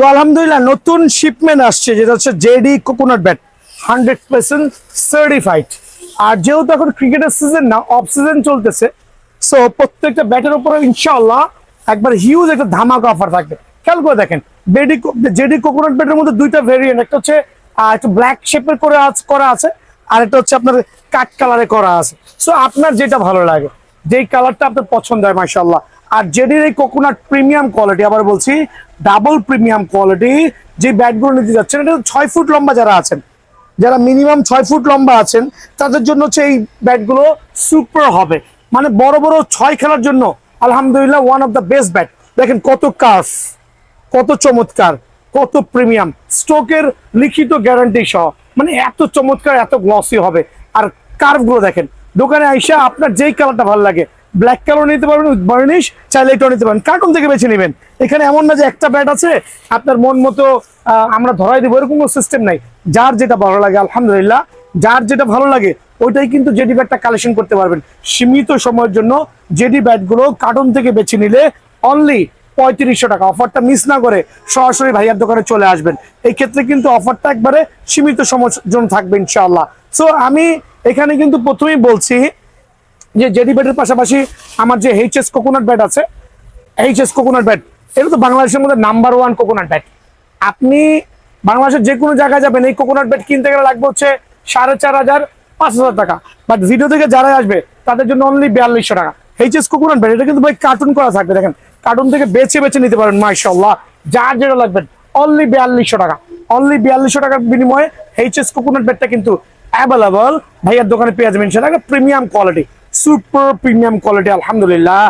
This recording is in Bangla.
তো আলহামদুলিল্লাহ নতুন শিপমেন্ট আসছে, যেটা হচ্ছে জেডি কোকোনাট ব্যাট 100% সার্টিফাইড। আর যেহেতু এখন ক্রিকেটের সিজন না, অফ সিজন চলতেছে, সো প্রত্যেকটা ব্যাটের উপরে ইনশাআল্লাহ একবার হিউজ একটা ধামাকা অফার থাকবে। খেয়াল করে দেখেন, জেডি কোকোনাট ব্যাটের মধ্যে দুইটা ভেরিয়েন্ট, একটা হচ্ছে একটু ব্ল্যাক শেপের করা আছে, আর একটা হচ্ছে আপনার কাট কালারে করা আছে। সো আপনার যেটা ভালো লাগে, যেই কালারটা আপনার পছন্দ হয় মাশাআল্লাহ। আর জেডির এই কোকোনাট প্রিমিয়াম কোয়ালিটি, আবার বলছি ডাবল প্রিমিয়াম কোয়ালিটি যে ব্যাটগুলো নিতে যাচ্ছেন, এটা 6 ফুট লম্বা যারা আছেন, যারা মিনিমাম 6 ফুট লম্বা আছেন, তাদের জন্য হচ্ছে এই ব্যাটগুলো সুপার হবে। মানে বড় বড় 6 খেলার জন্য আলহামদুলিল্লাহ one of the best bat. দেখেন কত কার্ভ, কত চমৎকার, কত প্রিমিয়াম, স্টোকের লিখিত গ্যারান্টি সহ, মানে এত চমৎকার, এত গ্লসি হবে। আর কার্ভ গুলো দেখেন, দোকানে আইসা আপনার যেই কালারটা ভালো লাগে, ব্ল্যাক কালার নিতে পারবেন, বার্নিশ চাইলে এটাও নিতে পারবেন, কার্টুন থেকে বেছে নেবেন। এখানে এমন না যে একটা ব্যাট আছে আপনার মন মতো আমরা ধরাই দেবো, এরকম কোনো সিস্টেম নাই। যার যেটা ভালো লাগে আলহামদুলিল্লাহ, যার যেটা ভালো লাগে ওইটাই কিন্তু জেডি ব্যাটটা কালেকশন করতে পারবেন। সীমিত সময়ের জন্য জেডি ব্যাটগুলো কার্টুন থেকে বেছে নিলে অনলি 3500 টাকা। অফারটা মিস না করে সরাসরি ভাইয়ার দোকানে চলে আসবেন। এই ক্ষেত্রে কিন্তু অফারটা একবারে সীমিত সময়ের জন্য থাকবে ইনশাআল্লাহ। সো আমি এখানে কিন্তু প্রথমেই বলছি যে জেডি ব্যাটের পাশাপাশি আমার যে এইচএস কোকোনাট ব্যাট আছে, এইচএস কোকোনাট ব্যাট এটা তো বাংলাদেশের মধ্যে নাম্বার 1 কোকোনাট ব্যাট। আপনি বাংলাদেশের যে কোনো জায়গায় যাবেন, এই কোকোনাট ব্যাট কিনতে গেলে লাগবে হচ্ছে 4500 5000 টাকা। বাট ভিডিও থেকে যারা আসবে তাদের জন্য অনলি 4200 টাকা। এইচএস কোকোনাট ব্যাট এটা কিন্তু ভাই কার্টুন করা থাকবে, দেখেন কার্টুন থেকে বেছে বেছে নিতে পারেন মাশাআল্লাহ। যার যেটা লাগবে অনলি 4200 টাকা। অনলি 4200 টাকার বিনিময়ে এইচএস কোকোনাট ব্যাটটা কিন্তু অ্যাভেলেবল ভাইয়ার দোকানে পেয়ে যাবেন ইনশাআল্লাহ। Premium quality, super premium quality আলহামদুলিল্লাহ।